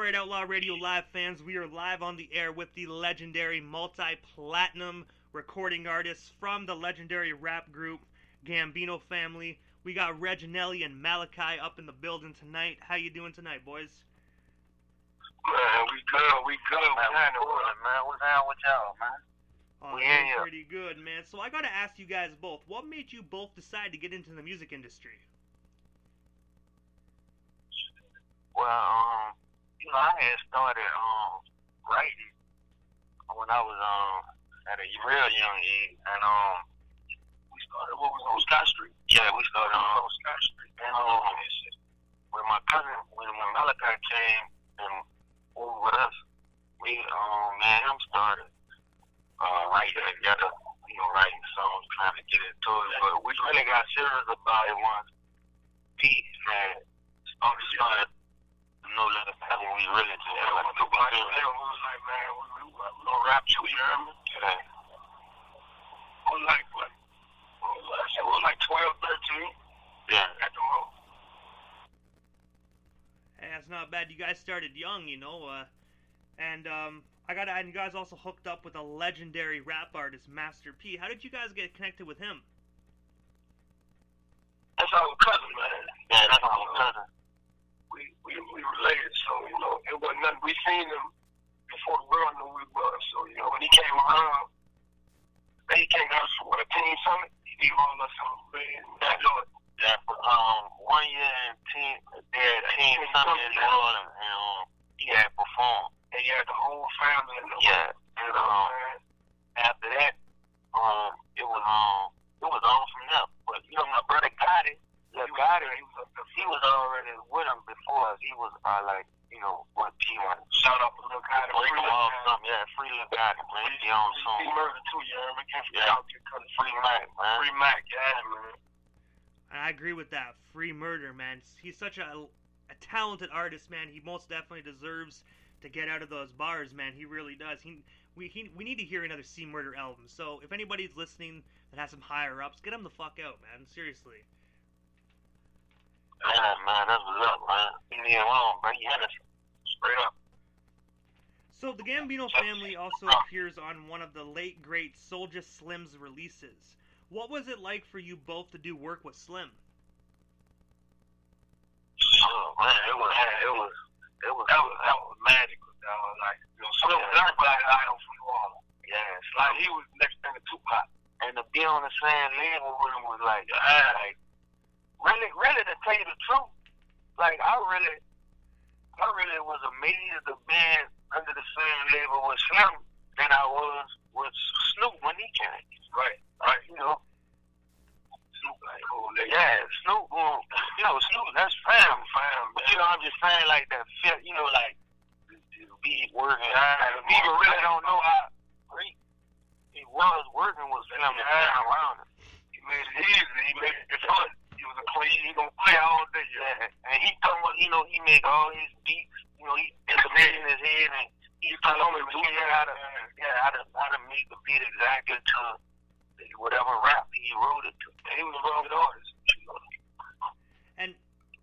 right, Outlaw Radio Live fans, we are live on the air with the legendary multi-platinum recording artists from the legendary rap group Gambino family. We got Reginelli and Malachi up in the building tonight. How you doing tonight, boys? Man, we good. We Man, what's down with y'all, man? Oh, doing pretty good, man. So I gotta ask you guys both, what made you both decide to get into the music industry? Well, I had started writing when I was at a real young age, and we started on Scott Street. Yeah, we started on Scott Street. And when my cousin, when Malachi came and over with us, we me and him started writing together, writing songs, trying to get into it. But we really got serious about it once Pete had started letter when we really did. Like, nobody was like, man, we gonna rap you, you hear me? Yeah. It was like, what? It was like 12, 13. Yeah. At the most. Hey, that's not bad. You guys started young, and you guys also hooked up with a legendary rap artist, Master P. How did you guys get connected with him? That's our cousin, man. Yeah, that's our cousin. We related, so, it wasn't nothing. We seen him before the world knew we was. So, when he came around, he came out for a team summit. He rolled us on the bed and enjoyed it. Yeah, 1 year in team summit in New Orleans, and he had performed. And he had the whole family in the Yeah, and after that, it was on from there. But, my brother got it. He was already with him before us. He was what P wanted. Shout out to Lil Gotti. Free Lil Gotti, man. He on song. He murdered too, Free Mac, man. Free Mac, yeah, man. I agree with that. Free Murder, man. He's such a talented artist, man. He most definitely deserves to get out of those bars, man. He really does. We need to hear another C Murder album. So if anybody's listening that has some higher ups, get him the fuck out, man. Seriously. Yeah, man, that's what's up, man. Leave me alone, man. You had to straight up. So the Gambino family also appears on one of the late great Soulja Slim's releases. What was it like for you both to do work with Slim? Oh man, it was magical, dog. Like, Slim was everybody's idol from New Orleans. Yeah, it's like he was next thing to Tupac. And to be on the same level with him was like, really, to tell you the truth, like I really was amazed to be under the same label with Slim than I was with Snoop when he came. Right. Snoop, like, Snoop, Snoop, that's fam. But I'm just saying, like that fit, like be working. People really don't know how great he was working with Slim around him. He made it easy. He made it fun. He was a play. He gonna play all day. Yeah, and he told me, he make all his beats. He implemented in his head, and he told me how to make the beat exactly to whatever rap he wrote it to. And he was a real good artist. And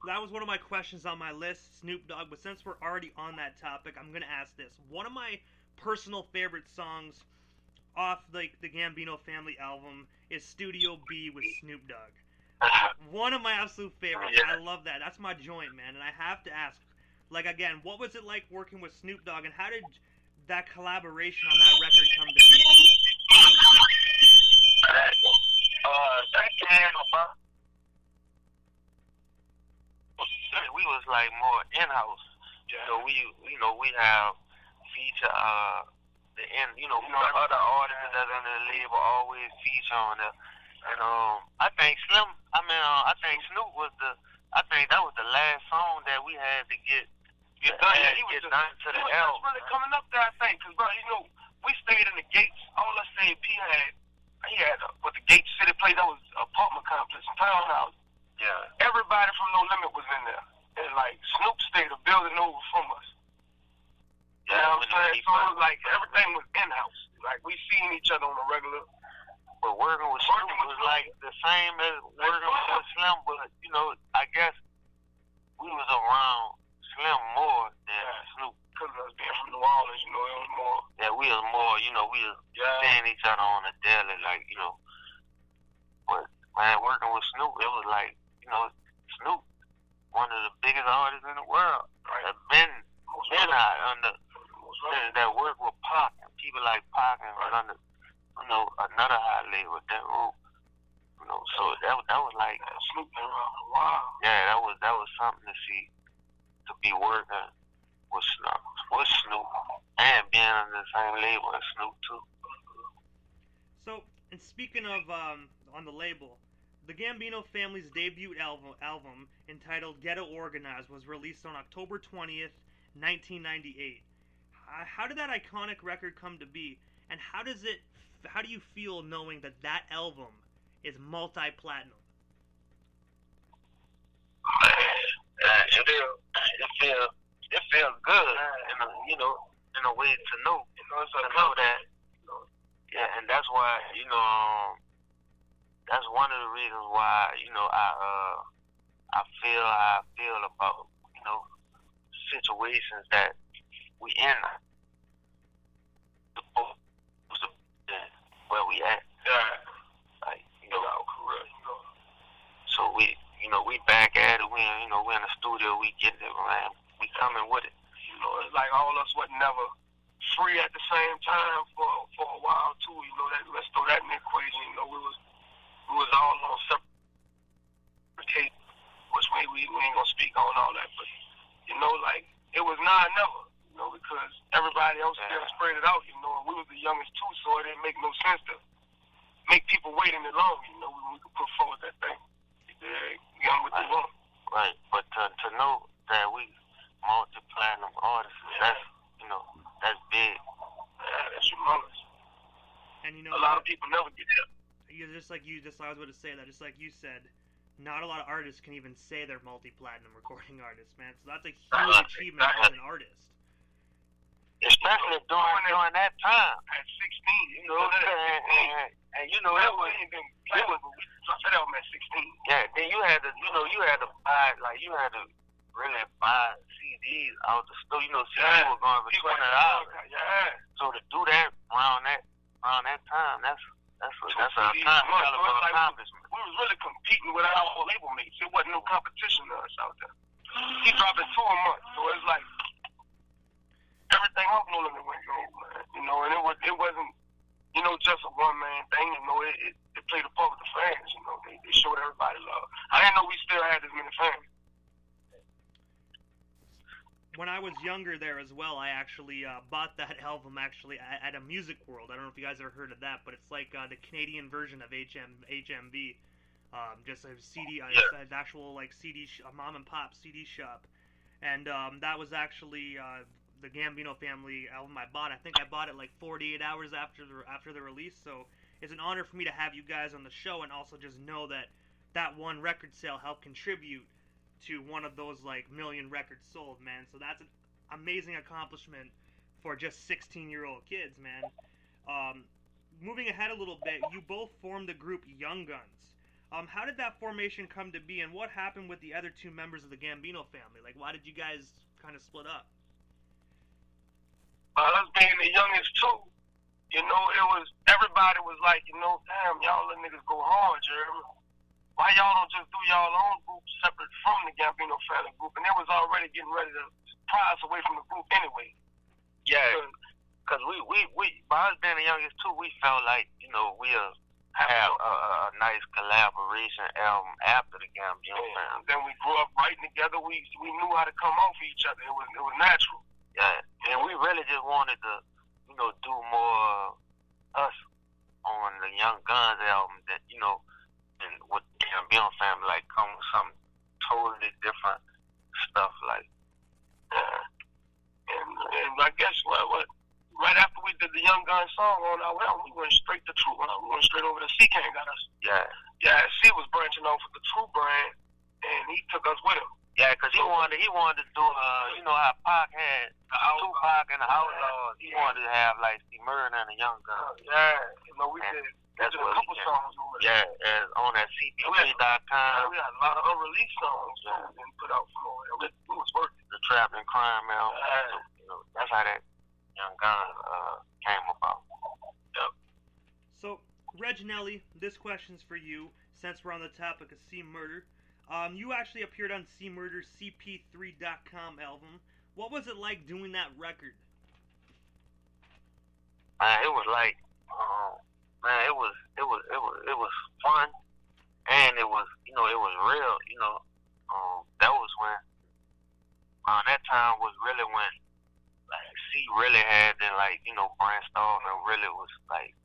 that was one of my questions on my list, Snoop Dogg. But since we're already on that topic, I'm gonna ask this. One of my personal favorite songs off the Gambino family album is Studio B with Snoop Dogg. One of my absolute favorites. Yeah. I love that. That's my joint, man. And I have to ask, again, what was it like working with Snoop Dogg, and how did that collaboration on that record come to be? That came about. We was like more in-house. Yeah. So we have feature other artists that are in the label always feature on there. And I think Snoop that was the last song that we had to get done to the album. He was really coming up there, I think, because we stayed in the Gates. All I say, he had what the Gates City place, that was apartment complex, townhouse. Yeah. Everybody from No Limit was in there, and like Snoop stayed a building over from us. You know what I'm saying? So it was like everything was in-house. Like we seen each other on a regular. But working with Snoop was like the same as working with Slim, but I guess we was around Slim more than Snoop. we were seeing each other on a daily, like, you know. But, man, working with Snoop, it was like, you know, Snoop, one of the biggest artists in the world. Right. That been out under, that work with Pac, and people like Pac, and under, you know, another high label, that rope. You know, so that was like Snoop been around a while. Yeah, that was something to see, to be working with Snoop and being on the same label as Snoop too. So, and speaking of on the label, the Gambino family's debut album entitled Ghetto Organized was released on October 20th, 1998. How did that iconic record come to be, and how do you feel knowing that album is multi-platinum? It feels good, in a way to know, that, yeah, and that's why, that's one of the reasons why, I feel how I feel about, situations that we in, where we at. Like, so we back at it. We in the studio. We getting it, man. We coming with it. It's like all of us wasn't never free at the same time for a while too. Let's throw that in the equation. We was all on separate tape, which maybe we ain't gonna speak on all that, but like it was now or never. Because everybody else still spread it out. And we was the youngest too, so it didn't make no sense to make people wait any longer. We could put forward that thing. Young with the one. Right, but to know that we multi-platinum artists, that's big. Yeah, that's humongous. And a lot of people never get that. I was going to say that, just like you said, not a lot of artists can even say they're multi-platinum recording artists, man. So that's a huge achievement as an artist. Especially during that time. At 16, and it was that album at 16. Yeah, then you had to buy, like, you had to really buy CDs out the store. CDs were going for $20. Yeah. So to do that around that time, that's a accomplishment. We was really competing with our label mates. It wasn't no competition to us out there. He dropped it 2 a month, so it's like everything up no limit went gold, man. And it wasn't, just a one-man thing. It played a part with the fans. They showed everybody love. I didn't know we still had this many fans. When I was younger there as well, I actually bought that album at a Music World. I don't know if you guys ever heard of that, but it's like the Canadian version of HMV. Just a CD, an actual like CD, a mom and pop CD shop, and that was actually the Gambino family album I bought. I think I bought it like 48 hours after the release. So it's an honor for me to have you guys on the show, and also just know that one record sale helped contribute to one of those like million records sold, man. So that's an amazing accomplishment for just 16-year-old kids, man. Moving ahead a little bit, you both formed the group Young Guns. How did that formation come to be, and what happened with the other 2 members of the Gambino family? Like, why did you guys kind of split up? Us being the youngest too, it was, everybody was like, damn, y'all little niggas go hard, Jeremy. Why y'all don't just do y'all own group separate from the Gambino family group? And they was already getting ready to pry us away from the group anyway. Yeah, because we by us being the youngest too, we felt like, we'll have a nice collaboration album after the Gambino family. Then we grew up writing together. We knew how to come off each other. It was natural. Yeah, and we really just wanted to, do more us on the Young Guns album that, and with the Gambino family, like, come with some totally different stuff, like. And I guess what right after we did the Young Gun song on our album, we went straight to True. We went straight over to CK and got us. Yeah. Yeah, C was branching off with the True brand, and he took us with him. Yeah, because he wanted to do, how Pac had Tupac and the Outlaws. He wanted to have, like, the Murder and the Young Guns. We did. That's what a couple songs over there. Yeah, and on that CP3.com. We had a lot of unreleased songs that been put out from over there. It was working. The Trap and Crime album. That's how that Young Guns came about. Reginelli, this question's for you, since we're on the topic of C Murder. You actually appeared on C Murder's CP3.com album. What was it like doing that record? It was like, man, it was fun, and it was, it was real. That was when, that time was really when, like, C really had to, like, brainstorm and really was like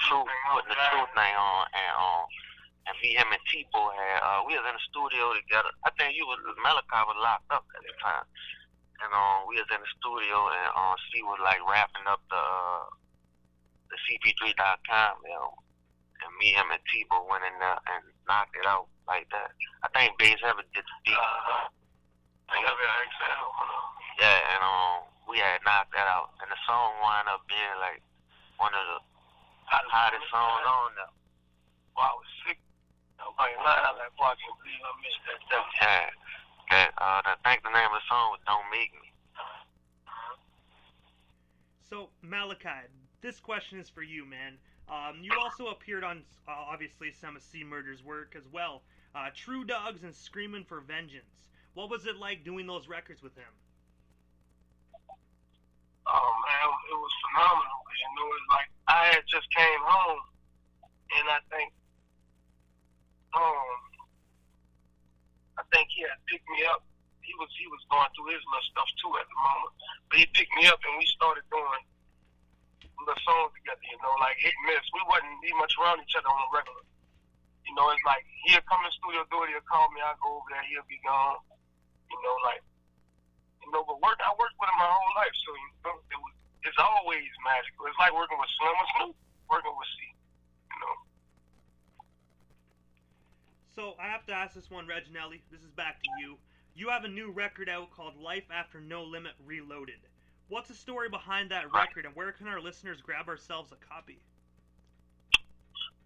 putting the truth thing on, and me, him, and T-Boy had, we was in the studio together. I think Malachi was locked up at the time, and we was in the studio, and C was like wrapping up the CP3.com, and me, him, and T-Boy went in there and knocked it out like that. I think Bass Heaven did the beat. Yeah, and we had knocked that out, and the song wound up being like one of the hottest songs on there. Wow, I was sick. I ain't lying. I like, I can't believe I missed that stuff. Yeah, I think the name of the song was "Don't Make Me." So, Malachi, this question is for you, man. You also appeared on, obviously, some of C Murder's work as well. True Dogs and Screamin' for Vengeance. What was it like doing those records with him? Oh, man, it was phenomenal. It's like I had just came home, and I think he had picked me up. He was going through his little stuff too at the moment, but he picked me up and we started doing the songs together. Like hit and miss. We wasn't even much around each other on a regular. It's like he'll come in the studio, do it. He'll call me. I'll go over there. He'll be gone. But I worked with him my whole life, so it's always magical. It's like working with Slim or Snoop, working with C. So I have to ask this one, Reginelli. This is back to you. You have a new record out called Life After No Limit Reloaded. What's the story behind that record, and where can our listeners grab ourselves a copy?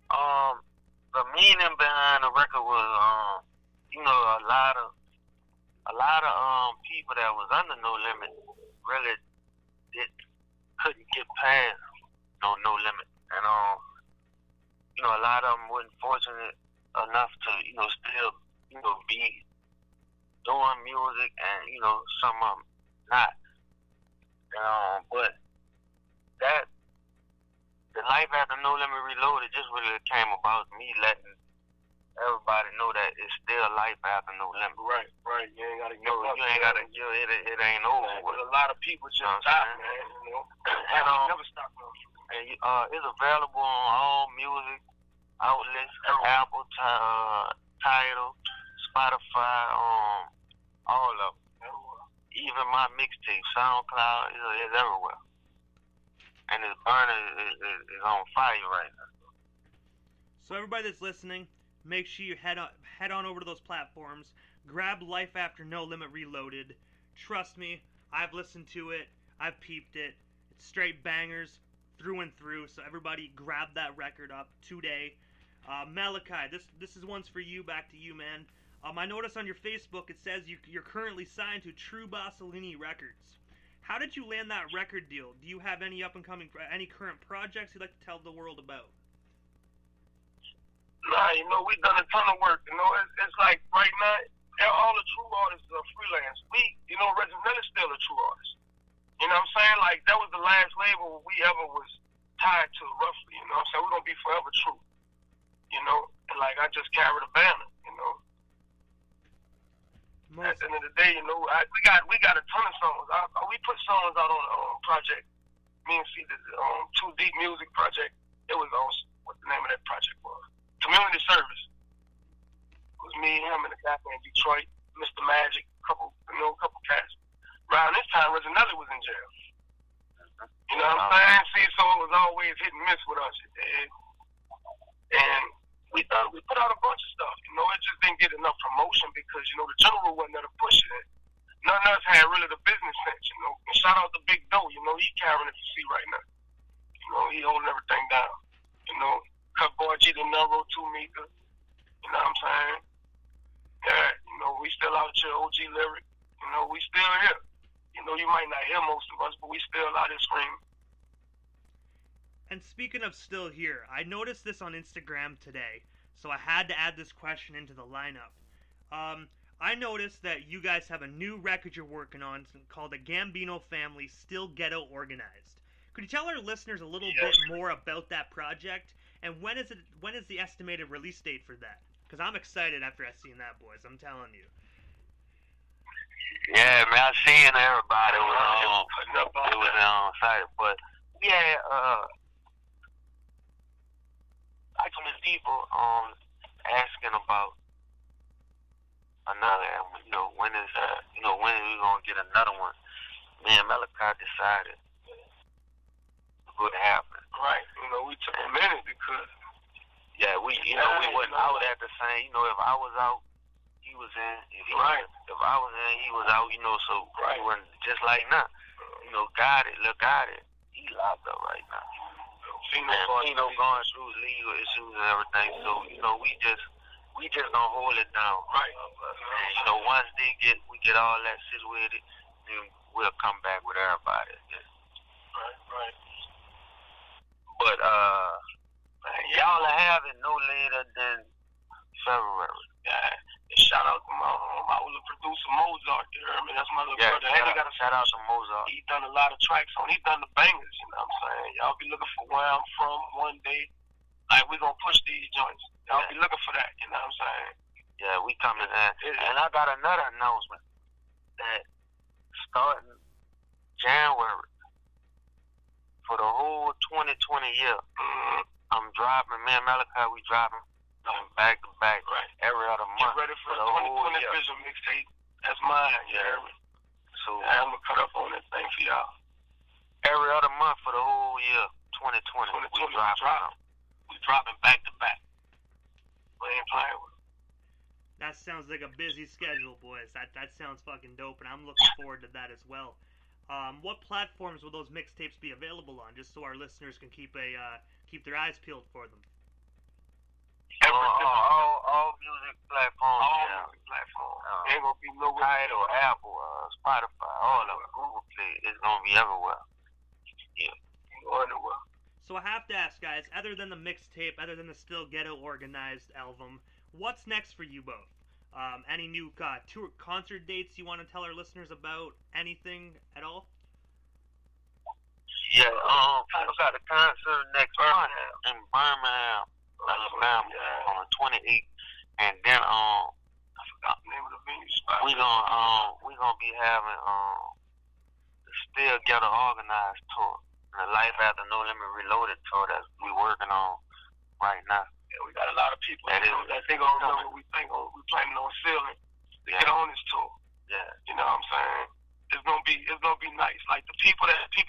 The meaning behind the record was, a lot of people that was under No Limit really couldn't get past No Limit, and a lot of them wasn't fortunate enough to still be doing music, and some of them not. But that the Life After No Limit Reloaded just really came about me letting everybody know that it's still life after No Limit. Right. You ain't gotta give up. You ain't gotta give it ain't over. There's a lot of people just stop, man. And never stop. And it's available on all music outlets, Apple, Tidal, Spotify, all of them. Even my mixtape, SoundCloud, is everywhere. And it's burning, is on fire right now. So everybody that's listening, make sure you head on over to those platforms. Grab Life After No Limit Reloaded. Trust me, I've listened to it. I've peeped it. It's straight bangers through and through. So everybody grab that record up today. Malachi, this is one's for you. Back to you, man. I noticed on your Facebook it says you're currently signed to True Bassolini Records. How did you land that record deal? Do you have any any current projects you'd like to tell the world about? Nah, we've done a ton of work. It's like right now, all the true artists are freelance. Reginelli's still a true artist. You know what I'm saying? Like, that was the last label we ever was tied to, roughly. You know what I'm saying? We're going to be forever true. And like, I just carried a banner, At the end of the day, we got a ton of songs. We put songs out on a project. Me and C did Too Deep Music project. It was on, what the name of that project was? Community Service. It was me, him, and a guy named Detroit, Mr. Magic, couple cats. Around this time, Reginelli was in jail. You know what I'm saying? See, so it was always hit and miss with us. And we put out a bunch of stuff. It just didn't get enough promotion because, the general wasn't there to push it. None of us had really the business sense, And shout out to Big Doe, he carrying it for C right now. He holding everything down. Cut Boy G De Niro, 2 Meter. You know what I'm saying? Yeah, we still out here, OG Lyric. We still here. You might not hear most of us, but we still out here screaming. And speaking of still here, I noticed this on Instagram today, so I had to add this question into the lineup. I noticed that you guys have a new record you're working on called the Gambino Family Still Ghetto Organized. Could you tell our listeners a little bit more about that project, and when is it? When is the estimated release date for that? Because I'm excited after I seen that, boys. I'm telling you. Yeah, man, I seen everybody was excited, but yeah, like some people asking about another album. When is when are we gonna get another one? Me and Malachi decided it would happen. Right. We took a minute because we wasn't out at the same. If I was out, he was in. If I was in, he was out. So we wasn't just like now. Got it. He locked up right now. Fino going through legal issues and everything. So we just gonna hold it down. Right. And, once we get all that situated, then we'll come back with everybody. Right. But y'all will have it no later than February. Yeah. Shout out to my little producer Mozart. You heard me? That's my little brother. Shout out to Mozart. He done a lot of tracks on. He done the bangers. You know what I'm saying? Y'all be looking for where I'm from one day. Like we gonna push these joints. Y'all be looking for that. You know what I'm saying? Yeah, we coming in. And I got another announcement that starting January for the whole 2020 year, I'm driving. Me and Malachi, we driving back to back every other month. Get ready for the 2020 Vision mixtape. That's mine. You hear me? So I'm gonna cut up on that thing for y'all. Every other month for the whole year, 2020. We dropping back to back. We ain't playing with it. That sounds like a busy schedule, boys. That sounds fucking dope, and I'm looking forward to that as well. What platforms will those mixtapes be available on, just so our listeners can keep their eyes peeled for them? All music platforms. Music platforms. Ain't gonna be no Tidal, Apple, Spotify, all of them. Google Play. It's gonna be everywhere. Yeah. Everywhere. So I have to ask, guys, other than the mixtape, other than the Still Ghetto Organized album, what's next for you both? Any new tour concert dates you want to tell our listeners about? Anything at all? Yeah, I got a concert next month in Birmingham, Alabama, on the 28th, and then I forgot the name of the venue spot. we gonna be having the Still Ghetto Organized tour, the Life After No Limit Reloaded tour that we working on right now. Yeah, we got a lot of people that they gonna remember we planning on sealing to get on this tour. Yeah. You know what I'm saying? It's gonna be nice. Like the people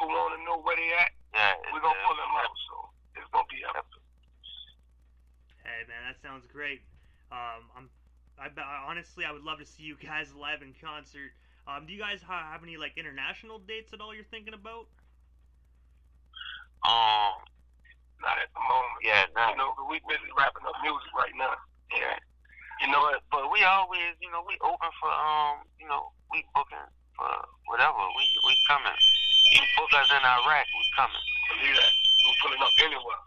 want to know where they at. Yeah. We're gonna pull them out. So it's gonna be epic. Hey man, that sounds great. Honestly, I would love to see you guys live in concert. Do you guys have any like international dates at all you're thinking about? Not at the moment. Yeah, we busy wrapping up music right now. Yeah. But we always, we open for, we booking for whatever. We coming. You book us in Iraq, we coming. Believe that. We're pulling up anywhere.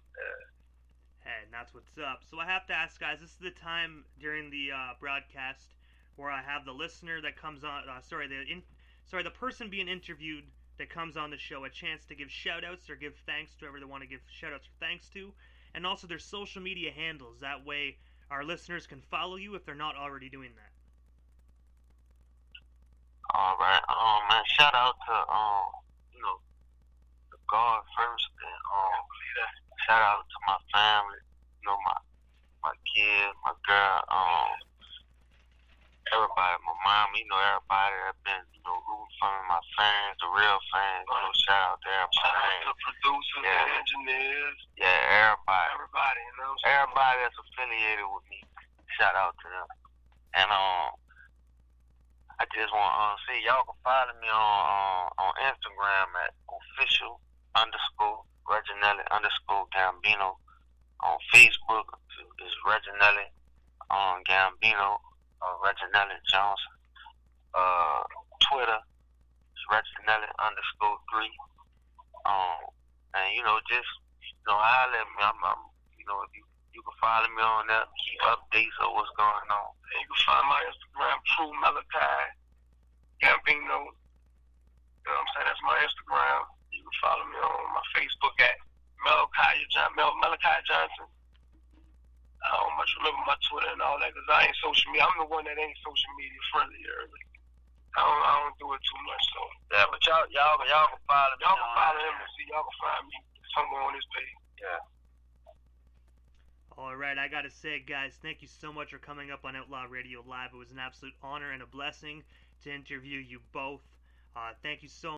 Hey, and that's what's up. So I have to ask, guys, this is the time during the broadcast where I have the listener that comes on, the person being interviewed that comes on the show a chance to give shout-outs or give thanks to whoever they want to give shout-outs or thanks to, and also their social media handles. That way our listeners can follow you if they're not already doing that. All right. Man, shout out to, the God first, and shout out to my family, my kids, my girl, everybody, my mom, everybody that been, rooting for me, my fans, the real fans, shout out to everybody. Shout out to producers and engineers. Yeah, everybody. Everybody, Everybody that's affiliated with me, shout out to them. And, I just want to say, y'all can follow me on Instagram at official_Reginelli_Gambino. On Facebook is Reginelli Gambino, Reginelli Johnson. Twitter is Reginelli_3. And just holler at me. I'm you can follow me on there, keep updates of what's going on. And you can find my Instagram, True Malachi, Gambino. You know what I'm saying? That's my Instagram. You can follow me on my Facebook at Malachi Johnson. I don't much remember my Twitter and all that because I ain't social media. I'm the one that ain't social media friendly early. I don't do it too much. So yeah, but y'all can follow me. Y'all can follow him and see. Y'all can find me somewhere on his page. Yeah. All right, I gotta say, guys, thank you so much for coming up on Outlaw Radio Live. It was an absolute honor and a blessing to interview you both. Thank you so